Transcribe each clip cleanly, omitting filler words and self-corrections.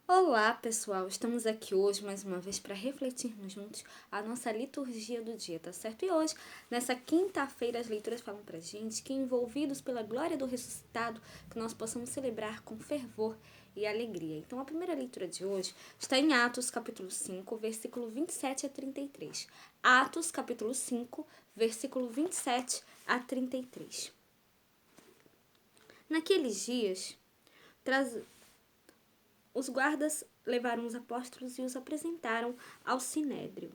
Olá, pessoal! Estamos aqui hoje mais uma vez para refletirmos juntos a nossa liturgia do dia, tá certo? E hoje, nessa quinta-feira, as leituras falam pra gente que, envolvidos pela glória do ressuscitado, que nós possamos celebrar com fervor e alegria. Então, a primeira leitura de hoje está em Atos, capítulo 5, versículo 27 a 33. Atos, capítulo 5, versículo 27 a 33. Naqueles dias, os guardas levaram os apóstolos e os apresentaram ao sinédrio.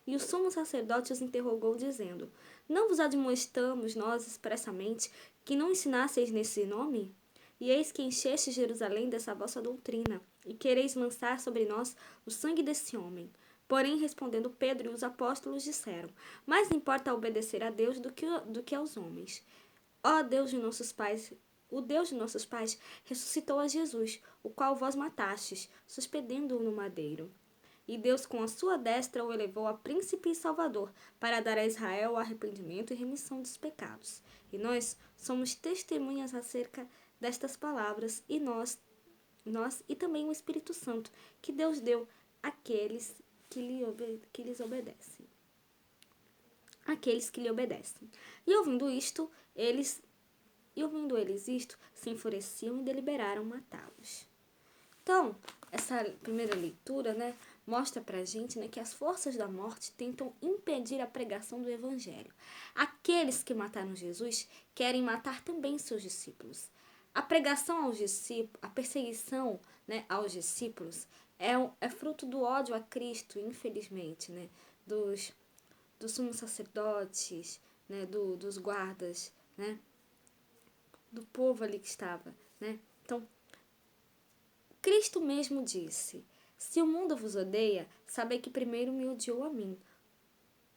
E o sumo sacerdote os interrogou, dizendo: Não vos admoestamos nós expressamente que não ensinasseis nesse nome? E eis que encheste Jerusalém dessa vossa doutrina, e quereis lançar sobre nós o sangue desse homem. Porém, respondendo Pedro e os apóstolos, disseram: Mais importa obedecer a Deus do que aos homens. Ó Deus de nossos pais, o Deus de nossos pais ressuscitou a Jesus, o qual vós matastes, suspendendo-o no madeiro. E Deus com a sua destra o elevou a príncipe e salvador, para dar a Israel o arrependimento e remissão dos pecados. E nós somos testemunhas acerca destas palavras, e nós e também o Espírito Santo, que Deus deu àqueles que lhes obedecem. Aqueles que lhe obedecem. E ouvindo eles isto, se enfureciam e deliberaram matá-los. Então, essa primeira leitura, mostra pra gente, que as forças da morte tentam impedir a pregação do evangelho. Aqueles que mataram Jesus querem matar também seus discípulos. A pregação aos discípulos, a perseguição, aos discípulos é fruto do ódio a Cristo, infelizmente, dos sumos sacerdotes, dos guardas, do povo ali que estava, Então, Cristo mesmo disse: Se o mundo vos odeia, sabei que primeiro me odiou a mim.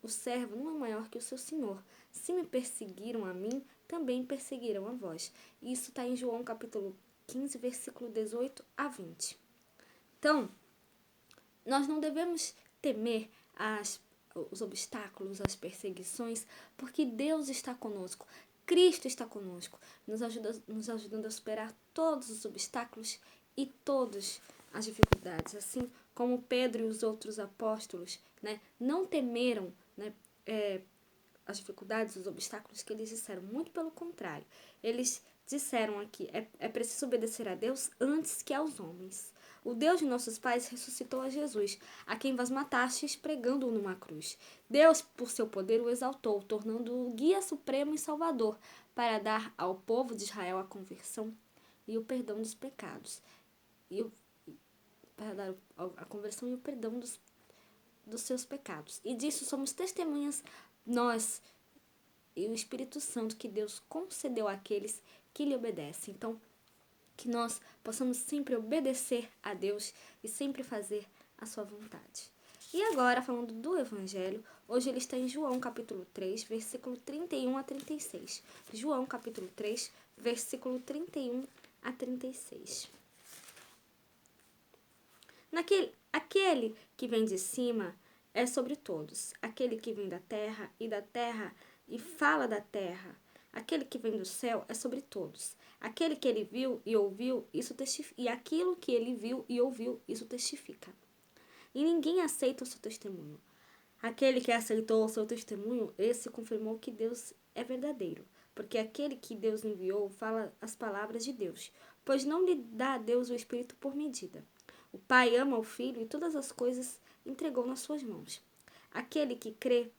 O servo não é maior que o seu senhor. Se me perseguiram a mim, também perseguirão a vós. Isso está em João capítulo 15, versículo 18 a 20. Então, nós não devemos temer os obstáculos, as perseguições, porque Deus está conosco. Cristo está conosco, nos ajudando a superar todos os obstáculos e todas as dificuldades. Assim como Pedro e os outros apóstolos não temeram as dificuldades, os obstáculos que eles disseram. Muito pelo contrário, eles disseram aqui, é preciso obedecer a Deus antes que aos homens. O Deus de nossos pais ressuscitou a Jesus, a quem vós matastes pregando-o numa cruz. Deus, por seu poder, o exaltou, tornando-o guia supremo e salvador, para dar ao povo de Israel a conversão e o perdão dos pecados. Para dar a conversão e o perdão dos seus pecados. E disso somos testemunhas nós e o Espírito Santo que Deus concedeu àqueles que lhe obedecem. Então, que nós possamos sempre obedecer a Deus e sempre fazer a sua vontade. E agora, falando do Evangelho, hoje ele está em João capítulo 3, versículo 31 a 36. João capítulo 3, versículo 31 a 36. Aquele que vem de cima é sobre todos. Aquele que vem da terra e fala da terra. Aquele que vem do céu é sobre todos. Aquele que ele viu e ouviu, isso testifica. E aquilo que ele viu e ouviu, isso testifica. E ninguém aceita o seu testemunho. Aquele que aceitou o seu testemunho, esse confirmou que Deus é verdadeiro. Porque aquele que Deus enviou fala as palavras de Deus. Pois não lhe dá a Deus o Espírito por medida. O Pai ama o Filho e todas as coisas entregou nas suas mãos. Aquele que crê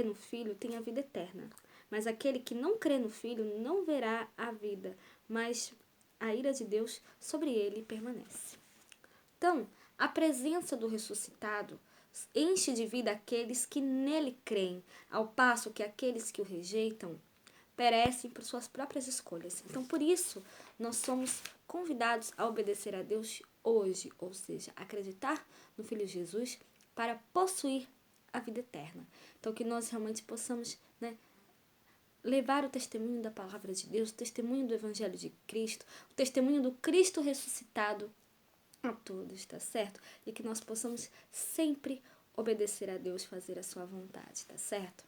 no Filho tem a vida eterna. Mas aquele que não crê no Filho não verá a vida, mas a ira de Deus sobre ele permanece. Então, a presença do ressuscitado enche de vida aqueles que nele creem, ao passo que aqueles que o rejeitam perecem por suas próprias escolhas. Então, por isso, nós somos convidados a obedecer a Deus hoje, ou seja, acreditar no Filho Jesus para possuir a vida eterna. Então, que nós realmente possamos levar o testemunho da palavra de Deus, o testemunho do Evangelho de Cristo, o testemunho do Cristo ressuscitado a todos, tá certo? E que nós possamos sempre obedecer a Deus, fazer a sua vontade, tá certo?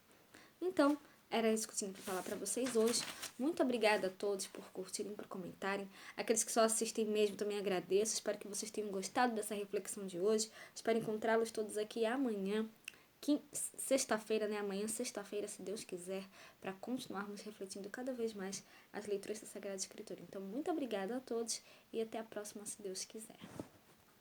Então, Era isso que eu tinha para falar para vocês hoje. Muito obrigada a todos por curtirem, por comentarem. Aqueles que só assistem mesmo também agradeço. Espero que vocês tenham gostado dessa reflexão de hoje. Espero encontrá-los todos aqui amanhã, sexta-feira, né? Amanhã, sexta-feira, se Deus quiser, para continuarmos refletindo cada vez mais as leituras da Sagrada Escritura. Então, muito obrigada a todos e até a próxima, se Deus quiser.